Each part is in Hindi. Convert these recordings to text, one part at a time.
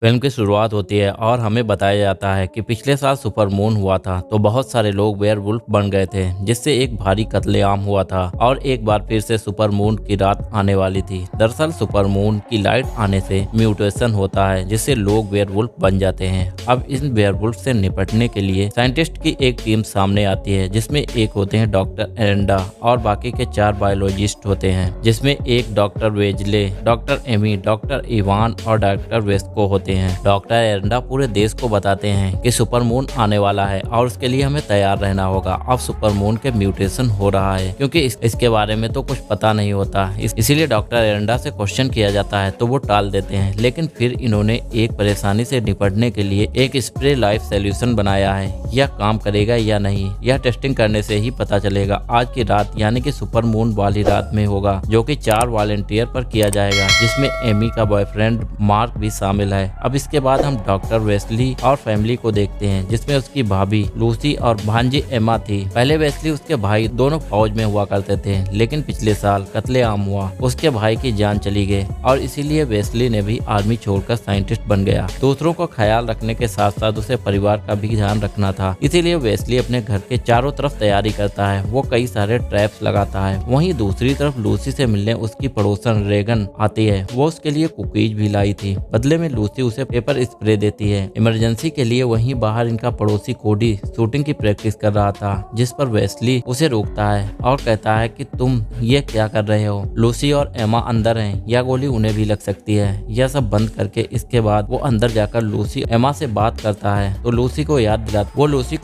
फिल्म की शुरुआत होती है और हमें बताया जाता है कि पिछले साल सुपर मून हुआ था तो बहुत सारे लोग वेयरवुल्फ बन गए थे जिससे एक भारी कत्लेआम हुआ था और एक बार फिर से सुपर मून की रात आने वाली थी। दरअसल सुपर मून की लाइट आने से म्यूटेशन होता है जिससे लोग वेयरवुल्फ बन जाते हैं। अब इन वेयरवुल्फ से निपटने के लिए साइंटिस्ट की एक टीम सामने आती है जिसमें एक होते हैं डॉक्टर एरेंडा और बाकी के 4 बायोलॉजिस्ट होते हैं जिसमें एक doctor Wesley, doctor Amy, doctor Evan और डॉक्टर वेस्को होते हैं। डॉक्टर एरेंडा पूरे देश को बताते हैं कि सुपर मून आने वाला है और उसके लिए हमें तैयार रहना होगा। अब सुपर मून के म्यूटेशन हो रहा है क्योंकि इसके बारे में तो कुछ पता नहीं होता। इसीलिए डॉक्टर एरेंडा से क्वेश्चन किया जाता है तो वो टाल देते हैं, लेकिन फिर इन्होंने एक परेशानी से निपटने के लिए एक स्प्रे लाइफ सोल्यूशन बनाया है। यह काम करेगा या नहीं यह टेस्टिंग करने से ही पता चलेगा। आज की रात यानी कि सुपर मून वाली रात में होगा जो कि 4 वॉलंटियर पर किया जाएगा जिसमें एमी का बॉयफ्रेंड मार्क भी शामिल है। अब इसके बाद हम डॉक्टर वेस्ली और फैमिली को देखते हैं जिसमें उसकी भाभी लूसी और भांजी एमा थी। पहले वेस्ली उसके भाई दोनों फौज में हुआ करते थे, लेकिन पिछले साल कत्लेआम हुआ, उसके भाई की जान चली गई और इसीलिए वेस्ली ने भी आर्मी छोड़कर साइंटिस्ट बन गया। दूसरों को ख्याल रखने के साथ साथ उसे परिवार का भी ध्यान रखना था, इसीलिए वेस्ली अपने घर के चारों तरफ तैयारी करता है। वो कई सारे ट्रैप्स लगाता है। वहीं दूसरी तरफ लूसी से मिलने उसकी पड़ोसन रेगन आती है। वो उसके लिए कुकीज भी लाई थी। बदले में लूसी उसे पेपर स्प्रे देती है इमरजेंसी के लिए। वहीं बाहर इनका पड़ोसी कोडी शूटिंग की प्रैक्टिस कर रहा था जिस पर वेस्ली उसे रोकता है और कहता है कि तुम ये क्या कर रहे हो। लूसी और एमा अंदर हैं, यह गोली उन्हें भी लग सकती है। यह सब बंद करके इसके बाद वो अंदर जाकर लूसी एमा से बात करता है तो लूसी को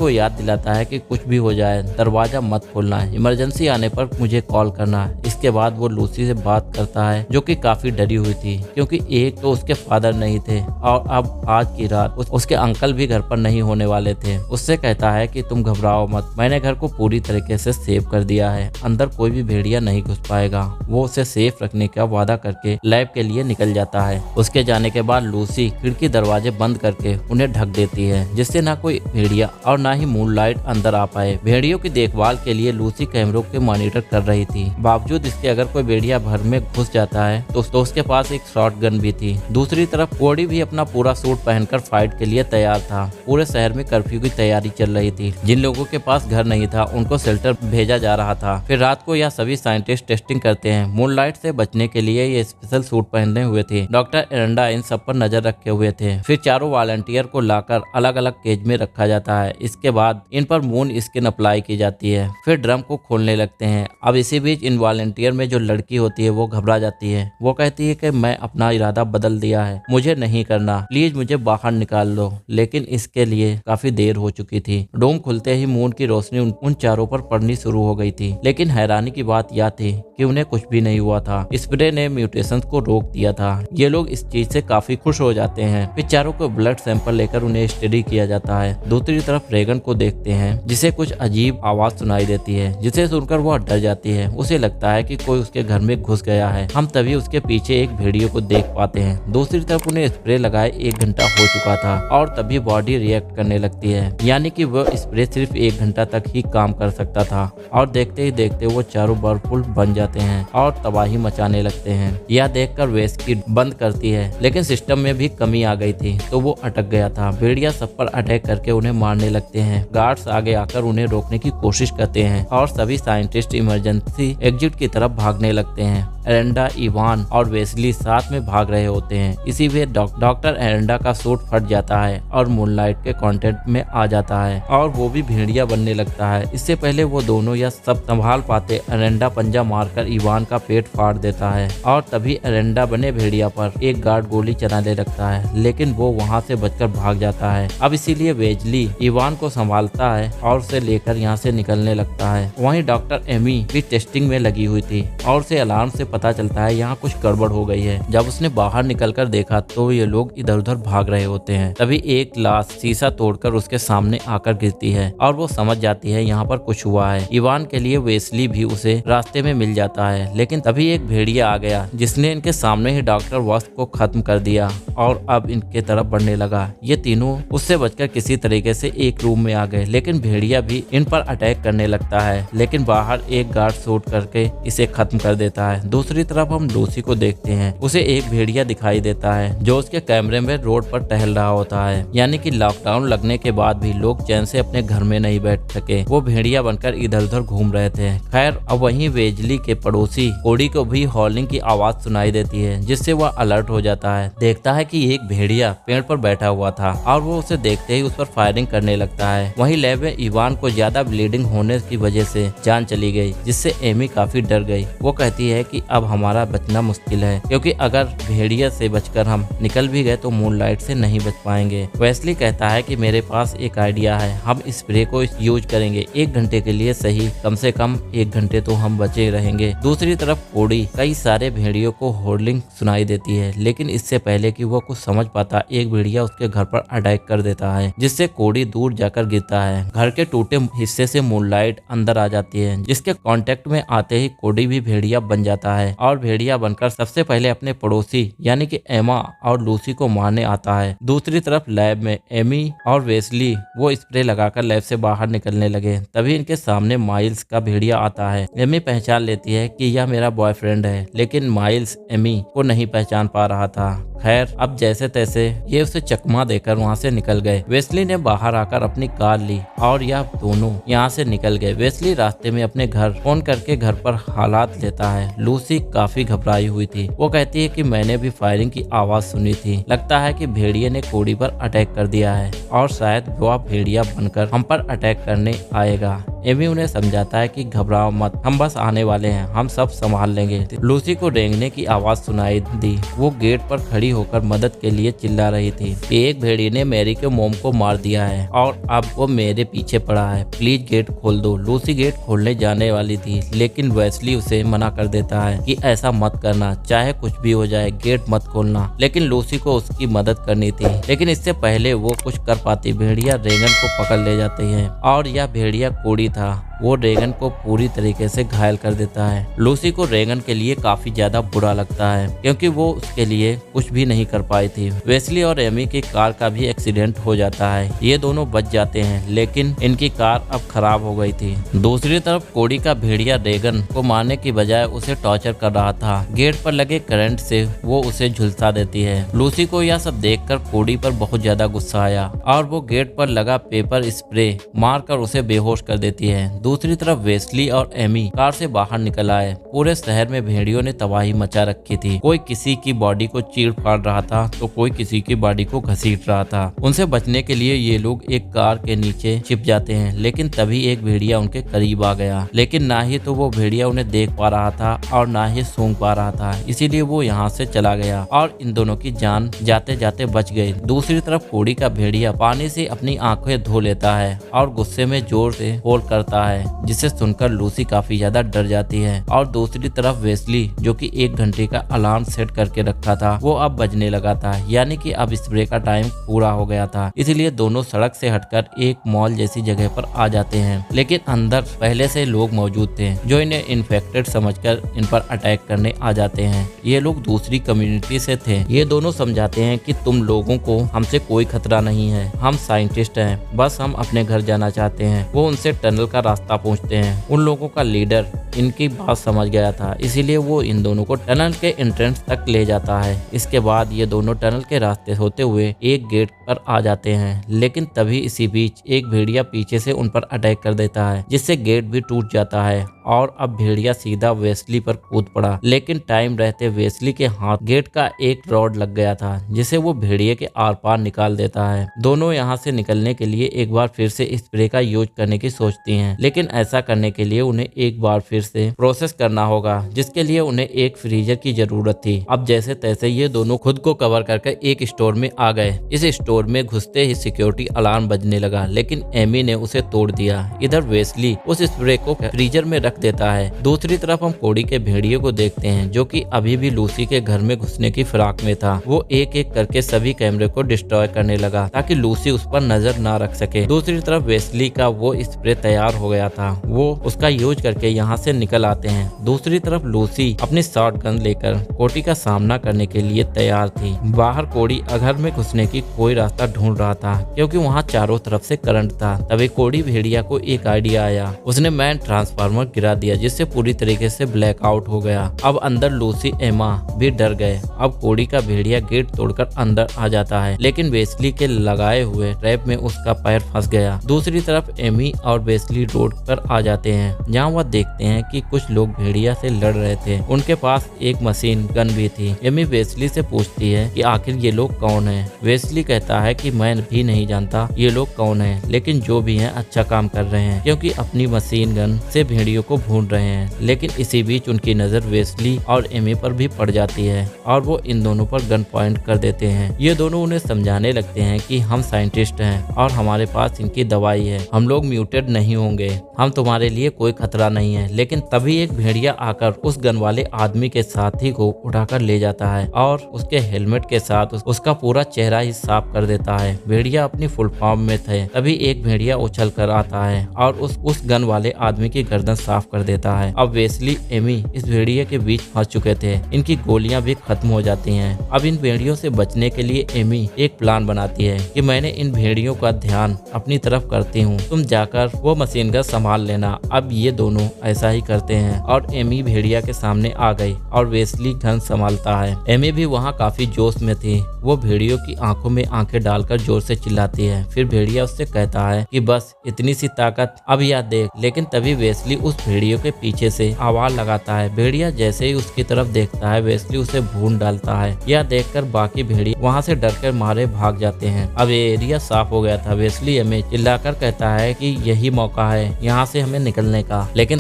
याद दिलाता है कि कुछ भी हो जाए दरवाजा मत खोलना है, इमरजेंसी आने पर मुझे कॉल करना है। इसके बाद वो लूसी से बात करता है जो कि काफी डरी हुई थी क्योंकि एक तो उसके फादर नहीं थे और अब आज की रात उसके अंकल भी घर पर नहीं होने वाले थे। उससे कहता है कि तुम घबराओ मत, मैंने घर को पूरी तरीके से सेव कर दिया है, अंदर कोई भी भेड़िया नहीं घुस पाएगा। वो उसे सेफ रखने का वादा करके लैब के लिए निकल जाता है। उसके जाने के बाद लूसी खिड़की दरवाजे बंद करके उन्हें ढक देती है जिससे ना कोई भेड़िया और ना ही मूनलाइट अंदर आ पाए। भेड़ियों की देखभाल के लिए लूसी कैमरों के मॉनिटर कर रही थी। बावजूद इसके अगर कोई भेड़िया घर में घुस जाता है तो उसके पास एक शॉर्ट गन भी थी। दूसरी तरफ कोडी भी अपना पूरा सूट पहनकर फाइट के लिए तैयार था। पूरे शहर में कर्फ्यू की तैयारी चल रही थी। जिन लोगों के पास घर नहीं था उनको शेल्टर भेजा जा रहा था। फिर रात को यह सभी साइंटिस्ट टेस्टिंग करते हैं। मूनलाइट से बचने के लिए ये स्पेशल सूट पहने हुए थे। डॉक्टर एरेंडा इन सब पर नजर रखे हुए थे। फिर चारों वॉलंटियर को लाकर अलग अलग केज में रखा जाता है। इसके बाद इन पर मून स्किन अप्लाई की जाती है। फिर ड्रम को खोलने लगते हैं। अब इसी बीच इन वॉलंटियर में जो लड़की होती है वो घबरा जाती है। वो कहती है कि मैं अपना इरादा बदल दिया है, मुझे नहीं करना, प्लीज मुझे बाहर निकाल लो। लेकिन इसके लिए काफी देर हो चुकी थी। डोम खुलते ही मून की रोशनी उन चारों पर पड़नी शुरू हो गई थी। लेकिन हैरानी की बात यह थी कि उन्हें कुछ भी नहीं हुआ था। स्प्रे ने म्यूटेशंस को रोक दिया था। ये लोग इस चीज से काफी खुश हो जाते हैं। फिर चारों को ब्लड सैंपल लेकर उन्हें स्टडी किया जाता है। दूसरी तरफ रेगन को देखते हैं जिसे कुछ अजीब आवाज सुनाई देती है जिसे सुनकर वह डर जाती है। उसे लगता है कि कोई उसके घर में घुस गया है। हम तभी उसके पीछे एक भेड़िए को देख पाते हैं। दूसरी तरफ उन्हें स्प्रे लगाए 1 घंटा हो चुका था और तभी बॉडी रिएक्ट करने लगती है, यानी कि वह स्प्रे सिर्फ 1 घंटा तक ही काम कर सकता था। और देखते ही देखते वो चारों बर्फुल बन जाते हैं और तबाही मचाने लगते हैं। यह देखकर वेस्की बंद करती है, लेकिन सिस्टम में भी कमी आ गई थी तो वो अटक गया था। भेड़िया सब पर अटैक करके उन्हें मारने लगते हैं। गार्ड्स आगे आकर उन्हें रोकने की कोशिश करते हैं और सभी साइंटिस्ट इमरजेंसी एग्जिट की तरफ भागने लगते हैं। एरेंडा, इवान और वेस्ली साथ में भाग रहे होते हैं। इसी वे डॉक्टर एरेंडा का सूट फट जाता है और मूनलाइट के कांटेक्ट में आ जाता है और वो भी भेड़िया बनने लगता है। इससे पहले वो दोनों यह सब संभाल पाते एरेंडा पंजा मारकर इवान का पेट फाड़ देता है और तभी एरेंडा बने भेड़िया पर एक गार्ड गोली चलाने लगता है, लेकिन वो वहाँ से बचकर भाग जाता है। अब इसीलिए वेजली इवान को संभालता है और उसे लेकर यहाँ से निकलने लगता है। वहीं डॉक्टर एमी भी टेस्टिंग में लगी हुई थी और उसे अलार्म से पता चलता है यहाँ कुछ गड़बड़ हो गई है। जब उसने बाहर निकलकर देखा तो ये लोग इधर उधर भाग रहे होते हैं। तभी एक लाश शीशा तोड़कर उसके सामने आकर गिरती है और वो समझ जाती है यहाँ पर कुछ हुआ है। इवान के लिए वेस्ली भी उसे रास्ते में मिल जाता है, लेकिन तभी एक भेड़िया आ गया जिसने इनके सामने ही डॉक्टर वस्त को खत्म कर दिया और अब इनके तरफ बढ़ने लगा। ये तीनों उससे बचकर किसी तरीके से एक रूम में आ गए, लेकिन भेड़िया भी इन पर अटैक करने लगता है, लेकिन बाहर एक गार्ड शूट करके इसे खत्म कर देता है। दूसरी तरफ हम लूसी को देखते हैं। उसे एक भेड़िया दिखाई देता है जो उसके कैमरे में रोड पर टहल रहा होता है। यानी कि लॉकडाउन लगने के बाद भी लोग चैन से अपने घर में नहीं बैठ सके, वो भेड़िया बनकर इधर उधर घूम रहे थे। खैर अब वहीं वेजली के पड़ोसी कोडी को भी हॉलिंग की आवाज सुनाई देती है, जिससे वह अलर्ट हो जाता है। देखता है कि एक भेड़िया पेड़ पर बैठा हुआ था और वो उसे देखते ही उस पर फायरिंग करने लगता है। वहीं लैब में इवान को ज्यादा ब्लीडिंग होने की वजह से जान चली गई, जिससे एमी काफी डर गई। वो कहती है कि अब हमारा बचना मुश्किल है, क्योंकि अगर भेड़िया से बचकर हम निकल भी गए तो मूनलाइट से नहीं बच पाएंगे। वेस्ली कहता है कि मेरे पास एक आइडिया है, हम स्प्रे को यूज करेंगे 1 घंटे के लिए, सही कम से कम 1 घंटे तो हम बचे रहेंगे। दूसरी तरफ कोडी कई सारे भेड़ियों को होर्डिंग सुनाई देती है, लेकिन इससे पहले कि वो कुछ समझ पाता एक भेड़िया उसके घर पर अटैक कर देता है, जिससे कोडी दूर जाकर गिरता है। घर के टूटे हिस्से से मूनलाइट अंदर आ जाती है, जिसके कांटेक्ट में आते ही कोडी भी भेड़िया बन जाता है और भेड़िया बनकर सबसे पहले अपने पड़ोसी यानी कि एमा और लूसी को मारने आता है। दूसरी तरफ लैब में एमी और वेस्ली वो स्प्रे लगाकर लैब से बाहर निकलने लगे, तभी इनके सामने माइल्स का भेड़िया आता है। एमी पहचान लेती है कि यह मेरा बॉयफ्रेंड है, लेकिन माइल्स एमी को नहीं पहचान पा रहा था। खैर अब जैसे तैसे ये उसे चकमा देकर वहाँ से निकल गए। वेस्ली ने बाहर आकर अपनी कार ली और यह दोनों यहाँ से निकल गए। वेस्ली रास्ते में अपने घर फोन करके घर पर हालात लेता है। लूसी काफी घबराई हुई थी, वो कहती है कि मैंने भी फायरिंग की आवाज सुनी थी, लगता है कि भेड़िए ने कोडी पर अटैक कर दिया है और शायद वह भेड़िया बनकर हम पर अटैक करने आएगा। एमी उन्हें समझाता है कि घबराओ मत, हम बस आने वाले हैं, हम सब संभाल लेंगे। लूसी को रेंगने की आवाज सुनाई दी, वो गेट पर खड़ी होकर मदद के लिए चिल्ला रही थी कि एक भेड़िए ने मैरी के मोम को मार दिया है और अब वो मेरे पीछे पड़ा है, प्लीज गेट खोल दो। लूसी गेट खोलने जाने वाली थी, लेकिन वेस्ली उसे मना कर देता है कि ऐसा मत करना, चाहे कुछ भी हो जाए गेट मत खोलना। लेकिन लूसी को उसकी मदद करनी थी, लेकिन इससे पहले वो कुछ कर पाती भेड़िया रेगन को पकड़ ले जाती है और यह भेड़िया कोडी था, वो रेगन को पूरी तरीके से घायल कर देता है। लूसी को रेगन के लिए काफी ज्यादा बुरा लगता है, क्योंकि वो उसके लिए कुछ भी नहीं कर पाई थी। वेस्ली और एमी की कार का भी एक्सीडेंट हो जाता है, ये दोनों बच जाते हैं, लेकिन इनकी कार अब खराब हो गई थी। दूसरी तरफ कोडी का भेड़िया रेगन को मारने की बजाय उसे टॉर्चर कर रहा था। गेट पर लगे करंट से वो उसे झुलसा देती है। लूसी को यह सब देखकर कोडी पर बहुत ज्यादा गुस्सा आया और वो गेट पर लगा पेपर स्प्रे मारकर उसे बेहोश कर देती है। दूसरी तरफ वेस्ली और एमी कार से बाहर निकल आए। पूरे शहर में भेड़ियों ने तबाही मचा रखी थी, कोई किसी की बॉडी को चीर फाड़ रहा था तो कोई किसी की बॉडी को घसीट रहा था। उनसे बचने के लिए ये लोग एक कार के नीचे छिप जाते हैं, लेकिन तभी एक भेड़िया उनके करीब आ गया। लेकिन ना ही तो वो भेड़िया उन्हें देख पा रहा था और ना ही सूंघ पा रहा था, इसीलिए वो यहाँ से चला गया और इन दोनों की जान जाते जाते बच गई। दूसरी तरफ कोडी का भेड़िया पानी से अपनी आंखें धो लेता है और गुस्से में जोर से होल करता है, जिसे सुनकर लूसी काफी ज्यादा डर जाती है। और दूसरी तरफ वेस्ली जो कि 1 घंटे का अलार्म सेट करके रखा था, वो अब बजने लगा था, यानी कि अब स्प्रे का टाइम पूरा हो गया था। इसलिए दोनों सड़क से हटकर एक मॉल जैसी जगह पर आ जाते हैं, लेकिन अंदर पहले से लोग मौजूद थे जो इन्हें इन्फेक्टेड समझकर इन पर अटैक करने आ जाते हैं। ये लोग दूसरी कम्युनिटी से थे। ये दोनों समझाते हैं कि तुम लोगों को हमसे कोई खतरा नहीं है, हम साइंटिस्ट हैं, बस हम अपने घर जाना चाहते हैं। वो उनसे टनल का रास्ता पूछते हैं। उन लोगों का लीडर इनकी बात समझ गया था, इसीलिए वो इन दोनों को टनल के एंट्रेंस तक ले जाता है। इसके बाद ये दोनों टनल के रास्ते होते हुए एक गेट पर आ जाते हैं, लेकिन तभी इसी बीच एक भेड़िया पीछे से उन पर अटैक कर देता है, जिससे गेट भी टूट जाता है और अब भेड़िया सीधा वेस्ली पर कूद पड़ा। लेकिन टाइम रहते वेस्ली के हाथ गेट का एक रॉड लग गया था, जिसे वो भेड़िए के आर पार निकाल देता है। दोनों यहाँ से निकलने के लिए एक बार फिर से स्प्रे का यूज करने की सोचती हैं, लेकिन ऐसा करने के लिए उन्हें एक बार फिर से प्रोसेस करना होगा, जिसके लिए उन्हें एक फ्रीजर की जरूरत थी। अब जैसे तैसे ये दोनों खुद को कवर करके एक स्टोर में आ गए। इस स्टोर में घुसते ही सिक्योरिटी अलार्म बजने लगा, लेकिन एमी ने उसे तोड़ दिया। इधर वेस्ली उस स्प्रे को फ्रीजर में रख देता है। दूसरी तरफ हम कोडी के भेड़िए को देखते हैं, जो कि अभी भी लूसी के घर में घुसने की फिराक में था। वो एक एक करके सभी कैमरे को डिस्ट्रॉय करने लगा ताकि लूसी उस पर नजर ना रख सके। दूसरी तरफ वेस्ली का वो स्प्रे तैयार हो गया था, वो उसका यूज करके यहाँ से निकल आते हैं। दूसरी तरफ लूसी अपनी शॉटगन लेकर कोडी का सामना करने के लिए तैयार थी। बाहर कोडी घर में घुसने की कोई रास्ता ढूंढ रहा था क्योंकि वहाँ चारों तरफ से करंट था। तभी कोड़ी भेड़िया को एक आइडिया आया। उसने मैन ट्रांसफार्मर गिरा दिया जिससे पूरी तरीके से ब्लैकआउट हो गया। अब अंदर लूसी एमा भी डर गए। अब कोड़ी का भेड़िया गेट तोड़कर अंदर आ जाता है लेकिन वेस्ली के लगाए हुए ट्रैप में उसका पैर फंस गया। दूसरी तरफ एमी और वेस्ली रोड पर आ जाते हैं जहाँ वह देखते हैं कि कुछ लोग भेड़िया से लड़ रहे थे। उनके पास एक मशीन गन भी थी। एमी वेस्ली से पूछती है कि आखिर ये लोग कौन हैं। वेस्ली कहता है कि मैं भी नहीं जानता ये लोग कौन हैं, लेकिन जो भी हैं अच्छा काम कर रहे हैं क्योंकि अपनी मशीन गन से भेड़ियों को भून रहे हैं। लेकिन इसी बीच उनकी नजर वेस्ली और एमी पर भी पड़ जाती है और वो इन दोनों पर गन पॉइंट कर देते हैं। ये दोनों उन्हें समझाने लगते हैं कि हम साइंटिस्ट हैं और हमारे पास इनकी दवाई है, हम लोग म्यूटेड नहीं होंगे, हम तुम्हारे लिए कोई खतरा नहीं है। लेकिन तभी एक भेड़िया आकर उस गन वाले आदमी के साथी को उठाकर ले जाता है और उसके हेलमेट के साथ उसका पूरा चेहरा ही साफ कर देता है। भेड़िया अपनी फुल फॉर्म में थे। तभी एक भेड़िया उछल कर आता है और उस गन वाले आदमी की गर्दन साफ कर देता है। अब वेस्ली एमी इस भेड़िया के बीच फंस चुके थे। इनकी गोलियां भी खत्म हो जाती हैं। अब इन भेड़ियों से बचने के लिए एमी एक प्लान बनाती है कि मैंने इन भेड़ियों का ध्यान अपनी तरफ करती हूँ, तुम जाकर वो मशीन गन संभाल लेना। अब ये दोनों ऐसा ही करते हैं और एमी भेड़िया के सामने आ गई और वेस्ली गन संभालता है। एमी भी वहाँ काफी जोश में थी। वो भेड़ियों की आंखों में आंखें डालकर जोर से चिल्लाती है। फिर भेड़िया उससे कहता है कि बस इतनी सी ताकत, अब यह देख। लेकिन तभी वेस्ली उस भेड़ियों के पीछे से आवाज लगाता है। भेड़िया जैसे ही उसकी तरफ देखता है वेस्ली उसे भून डालता है। यह देखकर बाकी भेड़िया वहाँ से डर कर मारे भाग जाते हैं। अब ये एरिया साफ हो गया था। वेस्ली हमें चिल्लाकर कहता है कि यही मौका है यहाँ से हमें निकलने का। लेकिन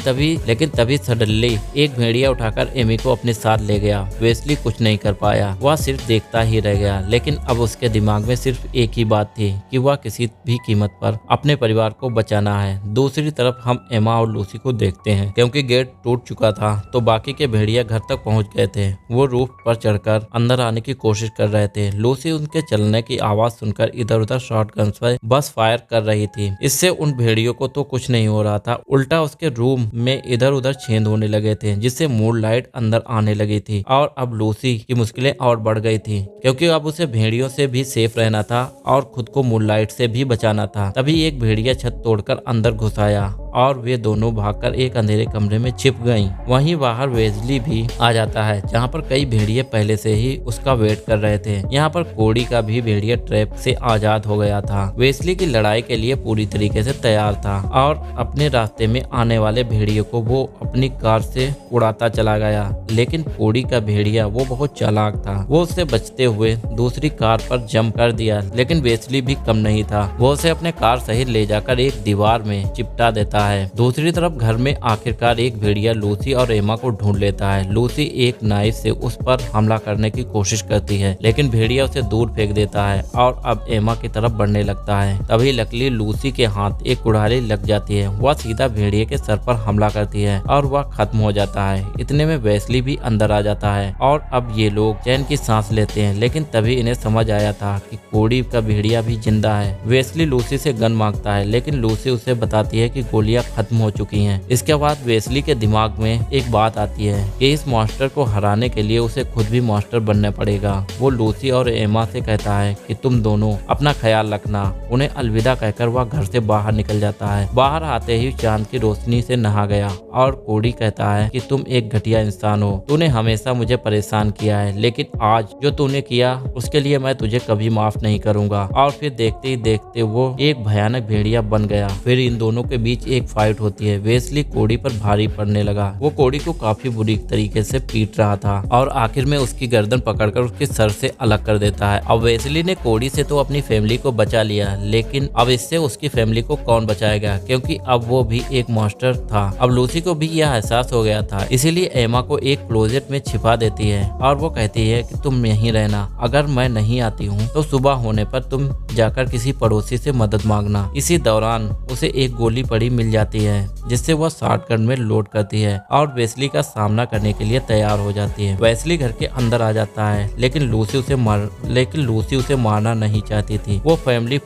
तभी सडनली एक भेड़िया उठाकर एमी को अपने साथ ले गया। वेस्ली कुछ नहीं कर पाया, वह सिर्फ देखता ही रह गया। लेकिन अब उसके दिमाग में सिर्फ एक ही बात थी कि वह किसी भी कीमत पर अपने परिवार को बचाना है। दूसरी तरफ हम एमा और लूसी को देखते हैं। क्योंकि गेट टूट चुका था तो बाकी के भेड़िया घर तक पहुंच गए थे। वो रूफ पर चढ़कर अंदर आने की कोशिश कर रहे थे। लूसी उनके चलने की आवाज सुनकर इधर उधर शॉटगन से बस फायर कर रही थी। इससे उन भेड़ियों को तो कुछ नहीं हो रहा था, उल्टा उसके रूम में इधर उधर छेद होने लगे थे जिससे मूनलाइट अंदर आने लगी थी। और अब लूसी की मुश्किलें और बढ़ गई थी क्योंकि अब उसे भेड़ियों से भी सेफ रहना था और खुद को मूनलाइट से भी बचाना था। तभी एक भेड़िया छत तोड़कर अंदर घुस आया और वे दोनों भागकर एक अंधेरे कमरे में छिप गईं। वहीं बाहर वेस्ली भी आ जाता है जहां पर कई भेड़िए पहले से ही उसका वेट कर रहे थे। यहाँ पर कोड़ी का भी भेड़िया ट्रैप से आजाद हो गया था। वेस्ली की लड़ाई के लिए पूरी तरीके से तैयार था और अपने रास्ते में आने वाले भेड़ियों को वो अपनी कार से उड़ाता चला गया। लेकिन कोड़ी का भेड़िया वो बहुत चालाक था। वो उससे बचते हुए दूसरी कार पर जंप कर दिया। लेकिन वेस्ली भी कम नहीं था, वो उसे अपने कार सहित ले जाकर एक दीवार में चिपटा देता है। दूसरी तरफ घर में आखिरकार एक भेड़िया लूसी और एमा को ढूंढ लेता है। लूसी एक नाइफ से उस पर हमला करने की कोशिश करती है लेकिन भेड़िया उसे दूर फेंक देता है और अब एमा की तरफ बढ़ने लगता है। तभी लकीली लूसी के हाथ एक कुड़ाली लग जाती है। वह सीधा भेड़िए के सर पर हमला करती है और वह खत्म हो जाता है। इतने में वेस्ली भी अंदर आ जाता है और अब ये लोग चैन की सांस लेते हैं। लेकिन तभी इन्हें समझ आया था कि कोड़ी का भेड़िया भी जिंदा है। वेस्ली लूसी से गन मांगता है लेकिन लूसी उसे बताती है कि गोलियां खत्म हो चुकी हैं। इसके बाद वेस्ली के दिमाग में एक बात आती है कि इस मॉन्स्टर को हराने के लिए उसे खुद भी मॉन्स्टर बनना पड़ेगा। वो लूसी और एमा से कहता है कि तुम दोनों अपना ख्याल रखना। उन्हें अलविदा कहकर वह घर से बाहर निकल जाता है। बाहर आते ही चांद की रोशनी से नहा गया और कोड़ी कहता है कि तुम एक घटिया इंसान हो, तूने हमेशा मुझे परेशान किया है लेकिन आज जो तूने किया उसके लिए मैं तुझे कभी माफ नहीं करूंगा। और फिर देखते ही देखते वो एक भयानक भेड़िया बन गया। फिर इन दोनों के बीच एक फाइट होती है। वेस्ली कोड़ी पर भारी पड़ने लगा। वो कोड़ी को काफी बुरी तरीके से पीट रहा था और आखिर में उसकी गर्दन पकड़कर उसके सर से अलग कर देता है। अब वेस्ली ने कोड़ी से तो अपनी फैमिली को बचा लिया लेकिन अब इससे उसकी फैमिली को कौन बचाएगा क्योंकि अब वो भी एक मॉन्स्टर था। अब लूसी को भी यह एहसास हो गया था, इसीलिए एमा को एक क्लोजेट में छिपा देती है और वो कहती है कि तुम यहीं रहना, अगर मैं नहीं आती हूँ तो सुबह होने पर तुम जाकर किसी पड़ोसी से मदद मांगना। इसी दौरान उसे एक गोली पड़ी मिल जाती है जिससे वह शॉटगन में लोड करती है और वेस्ली का सामना करने के लिए तैयार हो जाती है। वेस्ली घर के अंदर आ जाता है लेकिन लूसी उसे मारना नहीं चाहती थी। वो फैमिली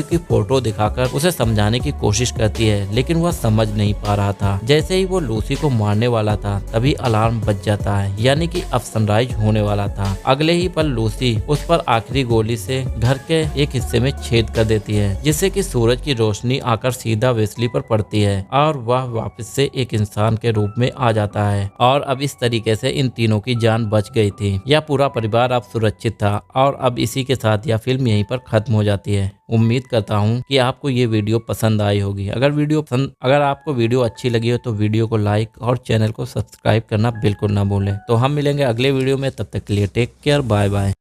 की फोटो दिखाकर उसे समझाने की कोशिश करती है लेकिन वह समझ नहीं पा रहा था। जैसे ही वो लूसी को मारने वाला था तभी अलार्म बज जाता है, यानी कि अब सनराइज होने वाला था। अगले ही पल लूसी उस पर आखिरी गोली से घर के एक हिस्से में छेद कर देती है जिससे कि सूरज की रोशनी आकर सीधा वेस्ली पर पड़ती है और वह वापस से एक इंसान के रूप में आ जाता है। और अब इस तरीके से इन तीनों की जान बच गई थी। यह पूरा परिवार अब सुरक्षित था और अब इसी के साथ यह फिल्म यहीं पर खत्म हो जाती है। उम्मीद करता हूँ कि आपको ये वीडियो पसंद आई होगी। अगर आपको वीडियो अच्छी लगी हो तो वीडियो को लाइक और चैनल को सब्सक्राइब करना बिल्कुल ना भूलें। तो हम मिलेंगे अगले वीडियो में, तब तक के लिए टेक केयर, बाय बाय।